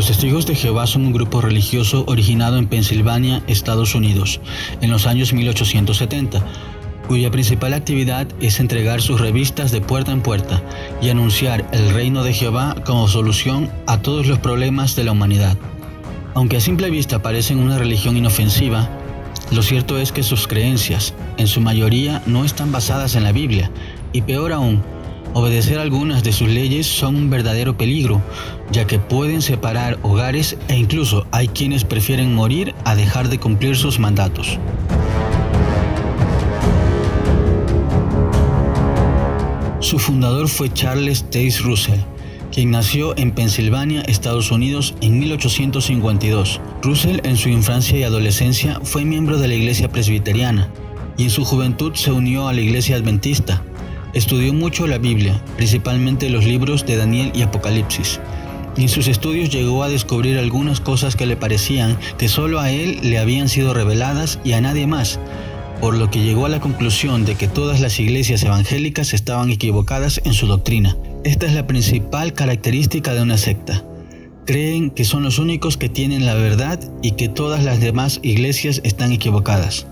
Los Testigos de Jehová son un grupo religioso originado en Pensilvania, Estados Unidos, en los años 1870, cuya principal actividad es entregar sus revistas de puerta en puerta y anunciar el reino de Jehová como solución a todos los problemas de la humanidad. Aunque a simple vista parecen una religión inofensiva, lo cierto es que sus creencias, en su mayoría, no están basadas en la Biblia, y peor aún, obedecer algunas de sus leyes son un verdadero peligro, ya que pueden separar hogares e incluso hay quienes prefieren morir a dejar de cumplir sus mandatos. Su fundador fue Charles Taze Russell, quien nació en Pensilvania, Estados Unidos, en 1852. Russell en su infancia y adolescencia fue miembro de la Iglesia Presbiteriana y en su juventud se unió a la Iglesia Adventista. Estudió mucho la Biblia, principalmente los libros de Daniel y Apocalipsis, y en sus estudios llegó a descubrir algunas cosas que le parecían que solo a él le habían sido reveladas y a nadie más, por lo que llegó a la conclusión de que todas las iglesias evangélicas estaban equivocadas en su doctrina. Esta es la principal característica de una secta. Creen que son los únicos que tienen la verdad y que todas las demás iglesias están equivocadas.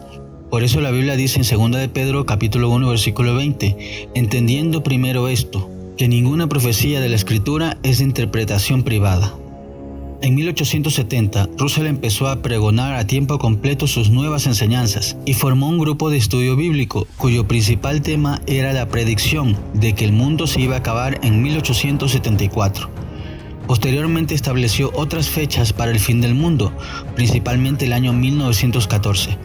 Por eso la Biblia dice en 2 de Pedro capítulo 1 versículo 20, entendiendo primero esto, que ninguna profecía de la Escritura es de interpretación privada. En 1870, Russell empezó a pregonar a tiempo completo sus nuevas enseñanzas y formó un grupo de estudio bíblico cuyo principal tema era la predicción de que el mundo se iba a acabar en 1874. Posteriormente estableció otras fechas para el fin del mundo, principalmente el año 1914.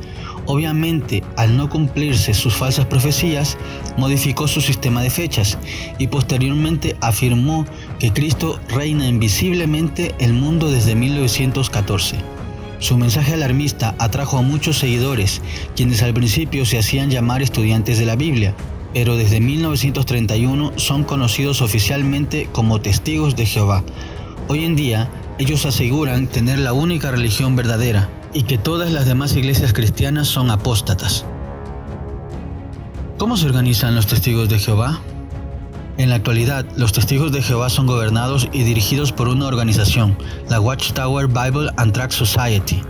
Obviamente, al no cumplirse sus falsas profecías, modificó su sistema de fechas y posteriormente afirmó que Cristo reina invisiblemente el mundo desde 1914. Su mensaje alarmista atrajo a muchos seguidores, quienes al principio se hacían llamar estudiantes de la Biblia, pero desde 1931 son conocidos oficialmente como Testigos de Jehová. Hoy en día, ellos aseguran tener la única religión verdadera, y que todas las demás iglesias cristianas son apóstatas. ¿Cómo se organizan los Testigos de Jehová? En la actualidad, los Testigos de Jehová son gobernados y dirigidos por una organización, la Watchtower Bible and Tract Society,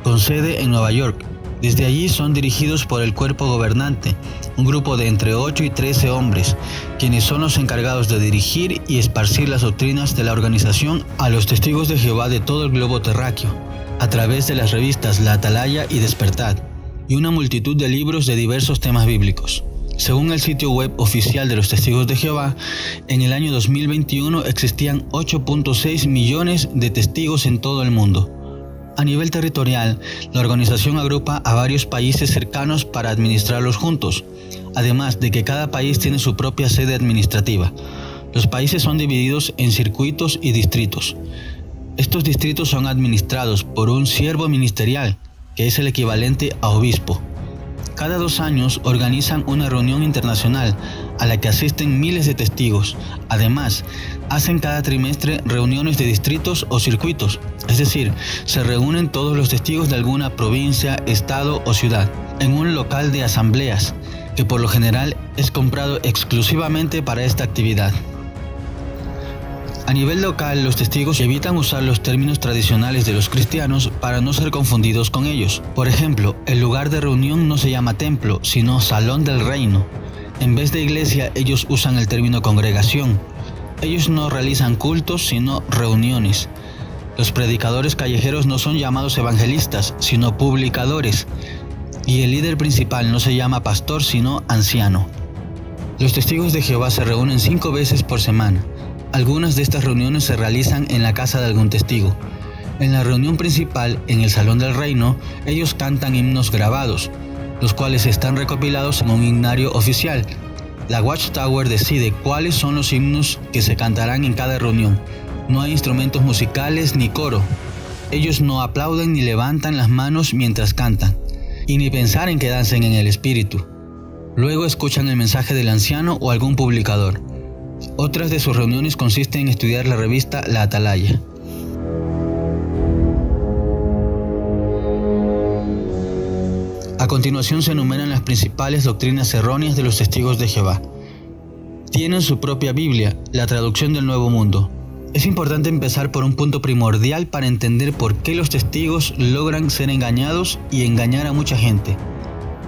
con sede en Nueva York. Desde allí son dirigidos por el cuerpo gobernante, un grupo de entre 8 y 13 hombres, quienes son los encargados de dirigir y esparcir las doctrinas de la organización a los Testigos de Jehová de todo el globo terráqueo, a través de las revistas La Atalaya y Despertad, y una multitud de libros de diversos temas bíblicos. Según el sitio web oficial de los Testigos de Jehová, en el año 2021 existían 8.6 millones de testigos en todo el mundo. A nivel territorial, la organización agrupa a varios países cercanos para administrarlos juntos, además de que cada país tiene su propia sede administrativa. Los países son divididos en circuitos y distritos. Estos distritos son administrados por un siervo ministerial, que es el equivalente a obispo. Cada 2 años organizan una reunión internacional a la que asisten miles de testigos. Además, hacen cada trimestre reuniones de distritos o circuitos, es decir, se reúnen todos los testigos de alguna provincia, estado o ciudad, en un local de asambleas, que por lo general es comprado exclusivamente para esta actividad. A nivel local, los testigos evitan usar los términos tradicionales de los cristianos para no ser confundidos con ellos. Por ejemplo, el lugar de reunión no se llama templo, sino salón del reino. En vez de iglesia, ellos usan el término congregación. Ellos no realizan cultos, sino reuniones. Los predicadores callejeros no son llamados evangelistas, sino publicadores. Y el líder principal no se llama pastor, sino anciano. Los Testigos de Jehová se reúnen 5 veces por semana. Algunas de estas reuniones se realizan en la casa de algún testigo. En la reunión principal, en el Salón del Reino, ellos cantan himnos grabados, los cuales están recopilados en un himnario oficial. La Watchtower decide cuáles son los himnos que se cantarán en cada reunión. No hay instrumentos musicales ni coro. Ellos no aplauden ni levantan las manos mientras cantan, y ni pensar en que dancen en el espíritu. Luego escuchan el mensaje del anciano o algún publicador. Otras de sus reuniones consisten en estudiar la revista La Atalaya. A continuación se enumeran las principales doctrinas erróneas de los Testigos de Jehová. Tienen su propia Biblia, la traducción del Nuevo Mundo. Es importante empezar por un punto primordial para entender por qué los testigos logran ser engañados y engañar a mucha gente.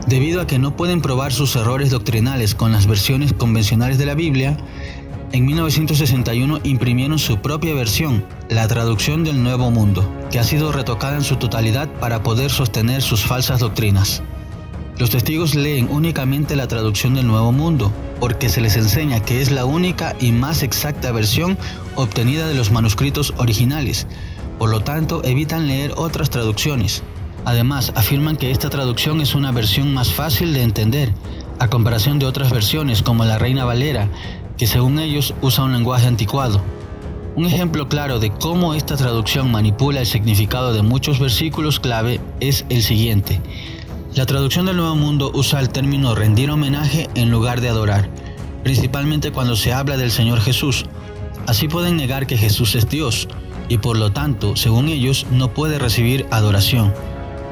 Debido a que no pueden probar sus errores doctrinales con las versiones convencionales de la Biblia, en 1961 imprimieron su propia versión, la traducción del Nuevo Mundo, que ha sido retocada en su totalidad para poder sostener sus falsas doctrinas. Los testigos leen únicamente la traducción del Nuevo Mundo, porque se les enseña que es la única y más exacta versión obtenida de los manuscritos originales. Por lo tanto, evitan leer otras traducciones. Además, afirman que esta traducción es una versión más fácil de entender, a comparación de otras versiones como la Reina Valera, que según ellos usa un lenguaje anticuado. Un ejemplo claro de cómo esta traducción manipula el significado de muchos versículos clave es el siguiente. La traducción del Nuevo Mundo usa el término rendir homenaje en lugar de adorar, principalmente cuando se habla del Señor Jesús. Así pueden negar que Jesús es Dios, y por lo tanto, según ellos, no puede recibir adoración.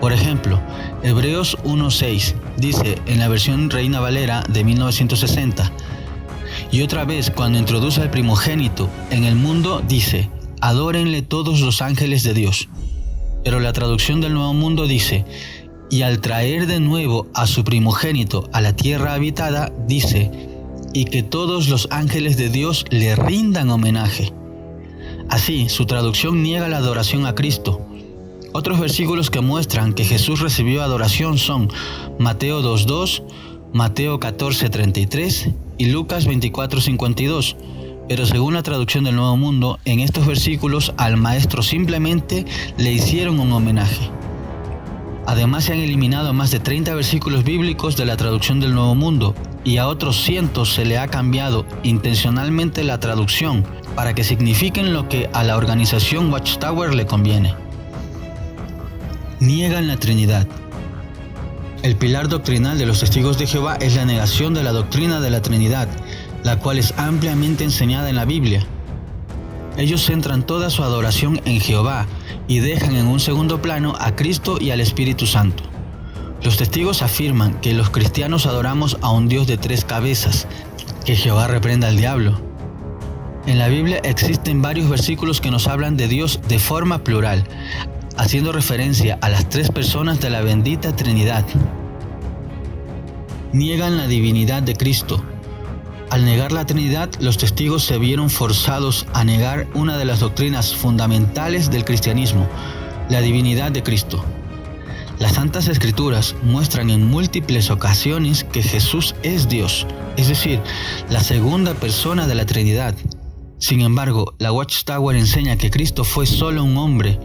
Por ejemplo, Hebreos 1:6 dice en la versión Reina Valera de 1960, y otra vez cuando introduce al primogénito en el mundo dice, adórenle todos los ángeles de Dios. Pero la traducción del Nuevo Mundo dice, y al traer de nuevo a su primogénito a la tierra habitada, dice, y que todos los ángeles de Dios le rindan homenaje. Así, su traducción niega la adoración a Cristo. Otros versículos que muestran que Jesús recibió adoración son Mateo 2:2, Mateo 14:33 y Lucas 24:52. Pero según la traducción del Nuevo Mundo, en estos versículos al Maestro simplemente le hicieron un homenaje. Además, se han eliminado más de 30 versículos bíblicos de la traducción del Nuevo Mundo y a otros cientos se le ha cambiado intencionalmente la traducción para que signifiquen lo que a la organización Watchtower le conviene. Niegan la Trinidad. El pilar doctrinal de los testigos de Jehová es la negación de la doctrina de la Trinidad, la cual es ampliamente enseñada en la Biblia. Ellos centran toda su adoración en Jehová y dejan en un segundo plano a Cristo y al Espíritu Santo. Los testigos afirman que los cristianos adoramos a un Dios de 3 cabezas, que Jehová reprenda al diablo. En la Biblia existen varios versículos que nos hablan de Dios de forma plural, haciendo referencia a las 3 personas de la bendita Trinidad. Niegan la divinidad de Cristo. Al negar la Trinidad, los testigos se vieron forzados a negar una de las doctrinas fundamentales del cristianismo, la divinidad de Cristo. Las Santas Escrituras muestran en múltiples ocasiones que Jesús es Dios, es decir, la segunda persona de la Trinidad. Sin embargo, la Watchtower enseña que Cristo fue solo un hombre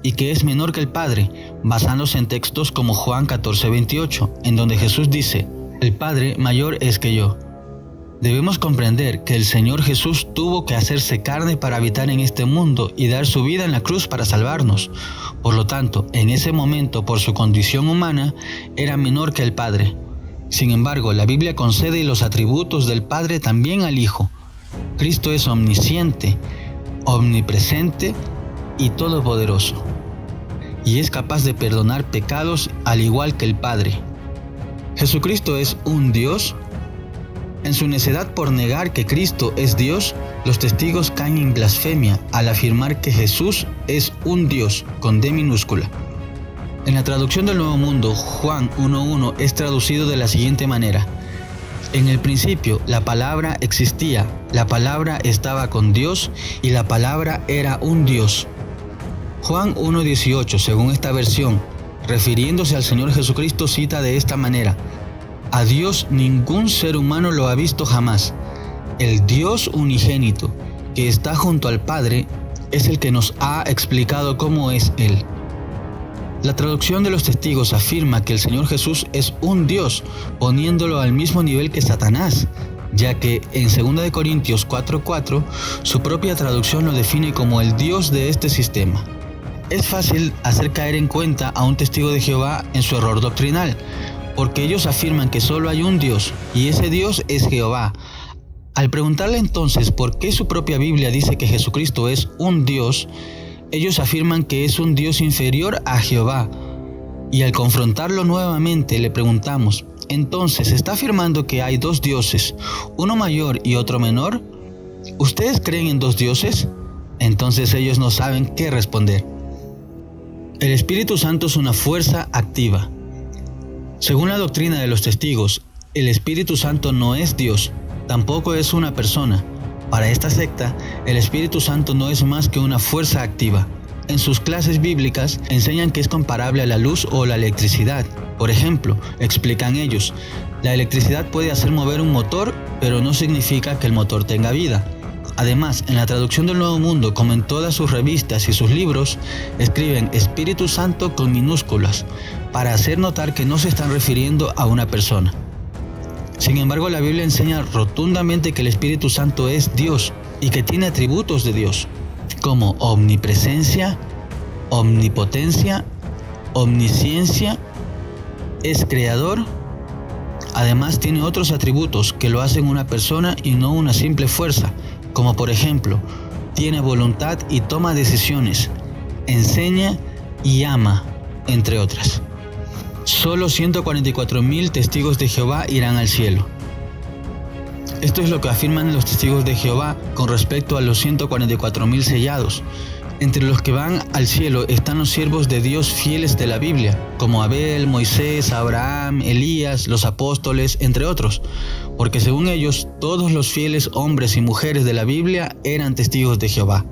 y que es menor que el Padre, basándose en textos como Juan 14:28, en donde Jesús dice, el Padre mayor es que yo. Debemos comprender que el Señor Jesús tuvo que hacerse carne para habitar en este mundo y dar su vida en la cruz para salvarnos. Por lo tanto, en ese momento, por su condición humana, era menor que el Padre. Sin embargo, la Biblia concede los atributos del Padre también al Hijo. Cristo es omnisciente, omnipresente y todopoderoso, y es capaz de perdonar pecados al igual que el Padre. ¿Jesucristo es un Dios? En su necedad por negar que Cristo es Dios, los testigos caen en blasfemia al afirmar que Jesús es un Dios con D minúscula. En la traducción del Nuevo Mundo, Juan 1:1 es traducido de la siguiente manera: en el principio la palabra existía, la palabra estaba con Dios y la palabra era un Dios. Juan 1:18, según esta versión, refiriéndose al Señor Jesucristo, cita de esta manera: a Dios ningún ser humano lo ha visto jamás. El Dios unigénito, que está junto al Padre, es el que nos ha explicado cómo es Él. La traducción de los testigos afirma que el Señor Jesús es un Dios, poniéndolo al mismo nivel que Satanás, ya que en 2 Corintios 4:4 su propia traducción lo define como el Dios de este sistema. Es fácil hacer caer en cuenta a un testigo de Jehová en su error doctrinal, porque ellos afirman que solo hay un Dios, y ese Dios es Jehová. Al preguntarle entonces por qué su propia Biblia dice que Jesucristo es un Dios, ellos afirman que es un Dios inferior a Jehová. Y al confrontarlo nuevamente le preguntamos, entonces, ¿está afirmando que hay 2 dioses, uno mayor y otro menor? ¿Ustedes creen en 2 dioses? Entonces ellos no saben qué responder. El Espíritu Santo es una fuerza activa. Según la doctrina de los testigos, el Espíritu Santo no es Dios, tampoco es una persona. Para esta secta, el Espíritu Santo no es más que una fuerza activa. En sus clases bíblicas enseñan que es comparable a la luz o la electricidad. Por ejemplo, explican ellos, la electricidad puede hacer mover un motor, pero no significa que el motor tenga vida. Además, en la traducción del Nuevo Mundo, como en todas sus revistas y sus libros, escriben Espíritu Santo con minúsculas, para hacer notar que no se están refiriendo a una persona. Sin embargo, la Biblia enseña rotundamente que el Espíritu Santo es Dios y que tiene atributos de Dios, como omnipresencia, omnipotencia, omnisciencia, es creador. Además, tiene otros atributos que lo hacen una persona y no una simple fuerza, como por ejemplo, tiene voluntad y toma decisiones, enseña y ama, entre otras. Solo 144,000 testigos de Jehová irán al cielo. Esto es lo que afirman los testigos de Jehová con respecto a los 144,000 sellados. Entre los que van al cielo están los siervos de Dios fieles de la Biblia, como Abel, Moisés, Abraham, Elías, los apóstoles, entre otros, porque según ellos, todos los fieles hombres y mujeres de la Biblia eran testigos de Jehová.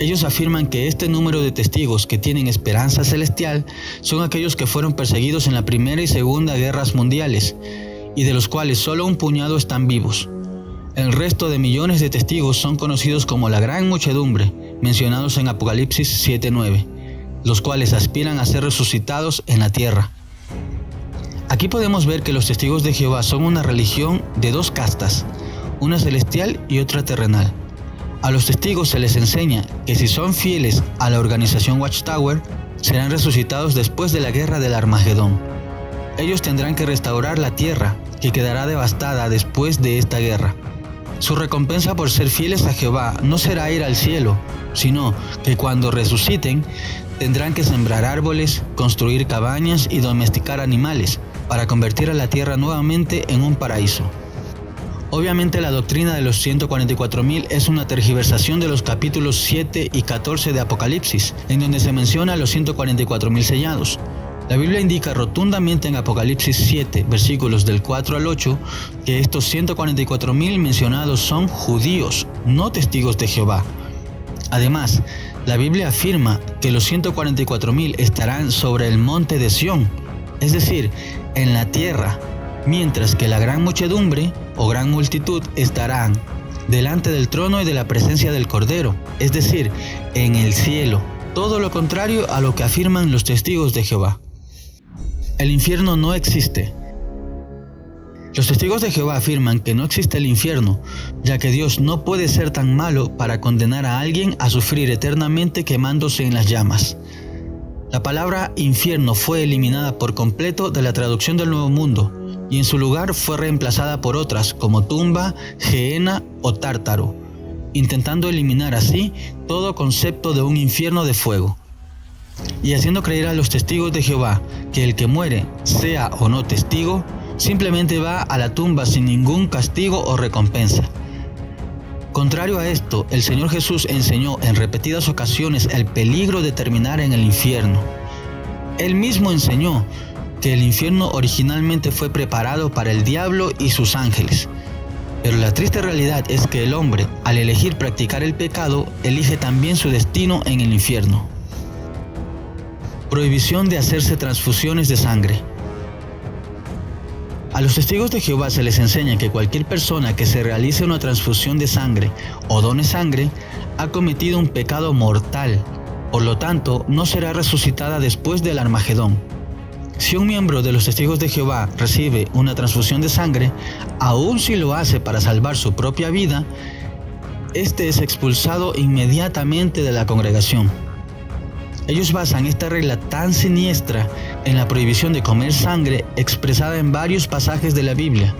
Ellos afirman que este número de testigos que tienen esperanza celestial son aquellos que fueron perseguidos en la Primera y Segunda Guerras Mundiales, y de los cuales solo un puñado están vivos. El resto de millones de testigos son conocidos como la gran muchedumbre, mencionados en Apocalipsis 7:9, los cuales aspiran a ser resucitados en la tierra. Aquí podemos ver que los testigos de Jehová son una religión de dos castas, una celestial y otra terrenal. A los testigos se les enseña que si son fieles a la organización Watchtower, serán resucitados después de la guerra del Armagedón. Ellos tendrán que restaurar la tierra, que quedará devastada después de esta guerra. Su recompensa por ser fieles a Jehová no será ir al cielo, sino que cuando resuciten, tendrán que sembrar árboles, construir cabañas y domesticar animales, para convertir a la tierra nuevamente en un paraíso. Obviamente la doctrina de los 144,000 es una tergiversación de los capítulos 7 y 14 de Apocalipsis, en donde se menciona a los 144,000 sellados. La Biblia indica rotundamente en Apocalipsis 7, versículos del 4 al 8, que estos 144,000 mencionados son judíos, no testigos de Jehová. Además, la Biblia afirma que los 144,000 estarán sobre el monte de Sión, es decir, en la tierra, mientras que la gran muchedumbre o gran multitud estarán delante del trono y de la presencia del Cordero, es decir, en el cielo, todo lo contrario a lo que afirman los testigos de Jehová. El infierno no existe. Los testigos de Jehová afirman que no existe el infierno, ya que Dios no puede ser tan malo para condenar a alguien a sufrir eternamente quemándose en las llamas. La palabra infierno fue eliminada por completo de la traducción del Nuevo Mundo, y en su lugar fue reemplazada por otras como tumba, gehenna o tártaro, intentando eliminar así todo concepto de un infierno de fuego, y haciendo creer a los testigos de Jehová que el que muere, sea o no testigo, simplemente va a la tumba sin ningún castigo o recompensa. Contrario a esto, el Señor Jesús enseñó en repetidas ocasiones el peligro de terminar en el infierno. Él mismo enseñó que el infierno originalmente fue preparado para el diablo y sus ángeles. Pero la triste realidad es que el hombre, al elegir practicar el pecado, elige también su destino en el infierno. Prohibición de hacerse transfusiones de sangre. A los testigos de Jehová se les enseña que cualquier persona que se realice una transfusión de sangre o done sangre ha cometido un pecado mortal, por lo tanto no será resucitada después del Armagedón. Si un miembro de los testigos de Jehová recibe una transfusión de sangre, aun si lo hace para salvar su propia vida, este es expulsado inmediatamente de la congregación. Ellos basan esta regla tan siniestra en la prohibición de comer sangre expresada en varios pasajes de la Biblia.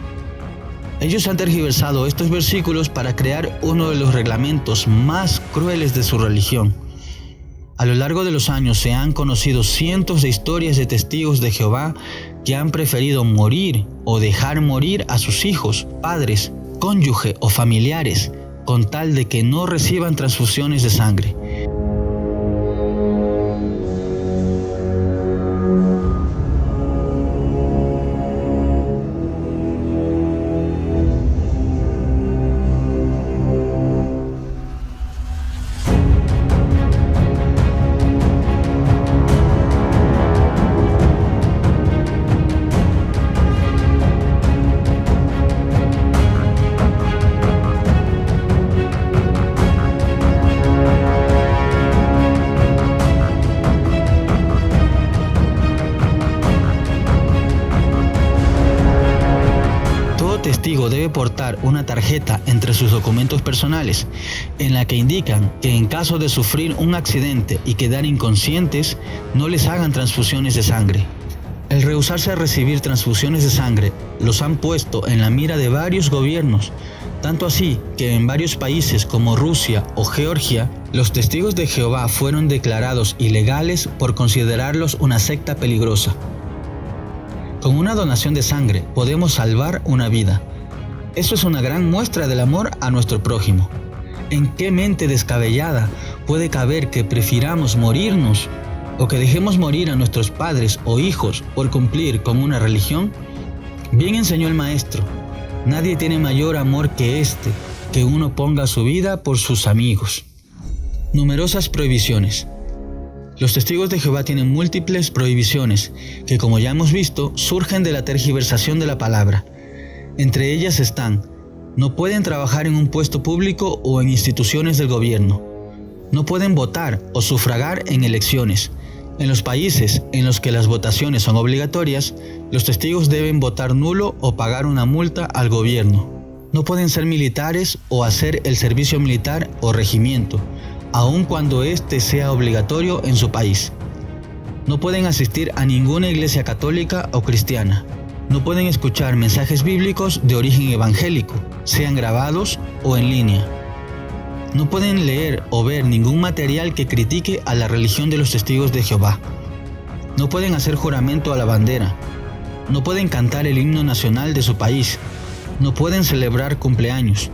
Ellos han tergiversado estos versículos para crear uno de los reglamentos más crueles de su religión. A lo largo de los años se han conocido cientos de historias de testigos de Jehová que han preferido morir o dejar morir a sus hijos, padres, cónyuge o familiares con tal de que no reciban transfusiones de sangre. Testigo debe portar una tarjeta entre sus documentos personales en la que indican que en caso de sufrir un accidente y quedar inconscientes, no les hagan transfusiones de sangre. El rehusarse a recibir transfusiones de sangre los han puesto en la mira de varios gobiernos, tanto así que en varios países como Rusia o Georgia, los testigos de Jehová fueron declarados ilegales por considerarlos una secta peligrosa. Con una donación de sangre podemos salvar una vida. Eso es una gran muestra del amor a nuestro prójimo. ¿En qué mente descabellada puede caber que prefiramos morirnos o que dejemos morir a nuestros padres o hijos por cumplir con una religión? Bien enseñó el Maestro: nadie tiene mayor amor que este, que uno ponga su vida por sus amigos. Numerosas prohibiciones. Los testigos de Jehová tienen múltiples prohibiciones que, como ya hemos visto, surgen de la tergiversación de la palabra. Entre ellas están: no pueden trabajar en un puesto público o en instituciones del gobierno. No pueden votar o sufragar en elecciones. En los países en los que las votaciones son obligatorias, los testigos deben votar nulo o pagar una multa al gobierno. No pueden ser militares o hacer el servicio militar o regimiento, aun cuando éste sea obligatorio en su país. No pueden asistir a ninguna iglesia católica o cristiana. No pueden escuchar mensajes bíblicos de origen evangélico, sean grabados o en línea. No pueden leer o ver ningún material que critique a la religión de los testigos de Jehová. No pueden hacer juramento a la bandera. No pueden cantar el himno nacional de su país. No pueden celebrar cumpleaños.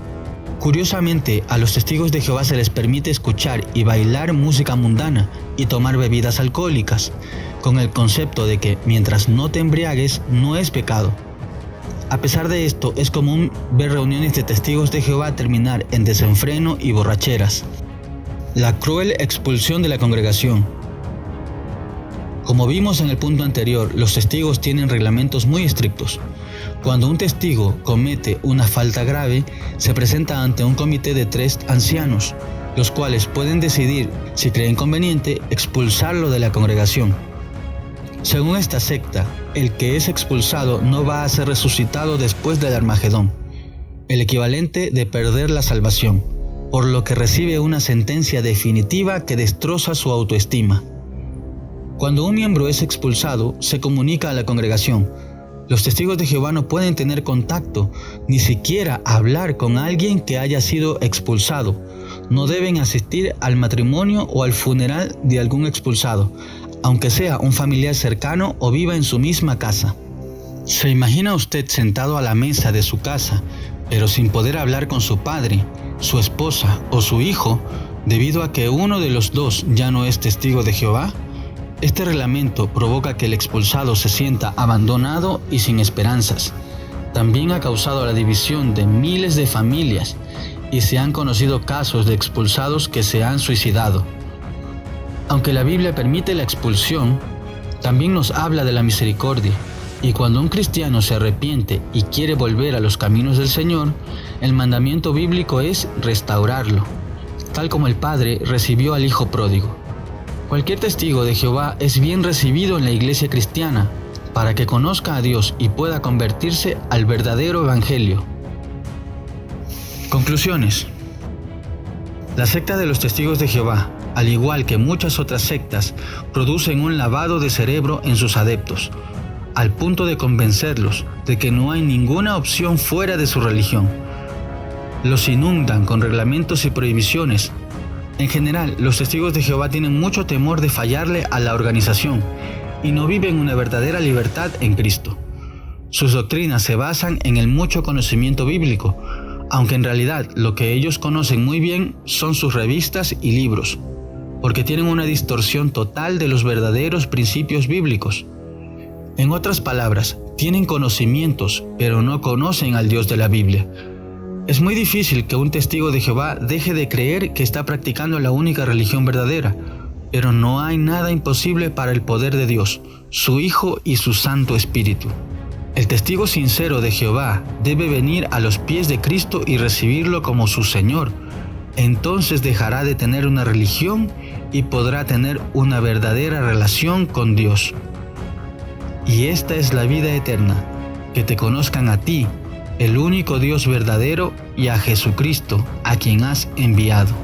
Curiosamente, a los testigos de Jehová se les permite escuchar y bailar música mundana y tomar bebidas alcohólicas, con el concepto de que mientras no te embriagues no es pecado. A pesar de esto, es común ver reuniones de testigos de Jehová terminar en desenfreno y borracheras. La cruel expulsión de la congregación. Como vimos en el punto anterior, los testigos tienen reglamentos muy estrictos. Cuando un testigo comete una falta grave, se presenta ante un comité de 3 ancianos, los cuales pueden decidir, si creen conveniente, expulsarlo de la congregación. Según esta secta, el que es expulsado no va a ser resucitado después del Armagedón, el equivalente de perder la salvación, por lo que recibe una sentencia definitiva que destroza su autoestima. Cuando un miembro es expulsado, se comunica a la congregación. Los testigos de Jehová no pueden tener contacto, ni siquiera hablar con alguien que haya sido expulsado. No deben asistir al matrimonio o al funeral de algún expulsado, aunque sea un familiar cercano o viva en su misma casa. ¿Se imagina usted sentado a la mesa de su casa, pero sin poder hablar con su padre, su esposa o su hijo, debido a que uno de los dos ya no es testigo de Jehová? Este reglamento provoca que el expulsado se sienta abandonado y sin esperanzas. También ha causado la división de miles de familias y se han conocido casos de expulsados que se han suicidado. Aunque la Biblia permite la expulsión, también nos habla de la misericordia, y cuando un cristiano se arrepiente y quiere volver a los caminos del Señor, el mandamiento bíblico es restaurarlo, tal como el Padre recibió al Hijo pródigo. Cualquier testigo de Jehová es bien recibido en la iglesia cristiana para que conozca a Dios y pueda convertirse al verdadero evangelio. Conclusiones. La secta de los testigos de Jehová, al igual que muchas otras sectas, producen un lavado de cerebro en sus adeptos, al punto de convencerlos de que no hay ninguna opción fuera de su religión. Los inundan con reglamentos y prohibiciones. En general, los testigos de Jehová tienen mucho temor de fallarle a la organización y no viven una verdadera libertad en Cristo. Sus doctrinas se basan en el mucho conocimiento bíblico, aunque en realidad lo que ellos conocen muy bien son sus revistas y libros, porque tienen una distorsión total de los verdaderos principios bíblicos. En otras palabras, tienen conocimientos, pero no conocen al Dios de la Biblia. Es muy difícil que un testigo de Jehová deje de creer que está practicando la única religión verdadera, pero no hay nada imposible para el poder de Dios, su Hijo y su Santo Espíritu. El testigo sincero de Jehová debe venir a los pies de Cristo y recibirlo como su Señor. Entonces dejará de tener una religión y podrá tener una verdadera relación con Dios. Y esta es la vida eterna, que te conozcan a ti, el único Dios verdadero, y a Jesucristo, a quien has enviado.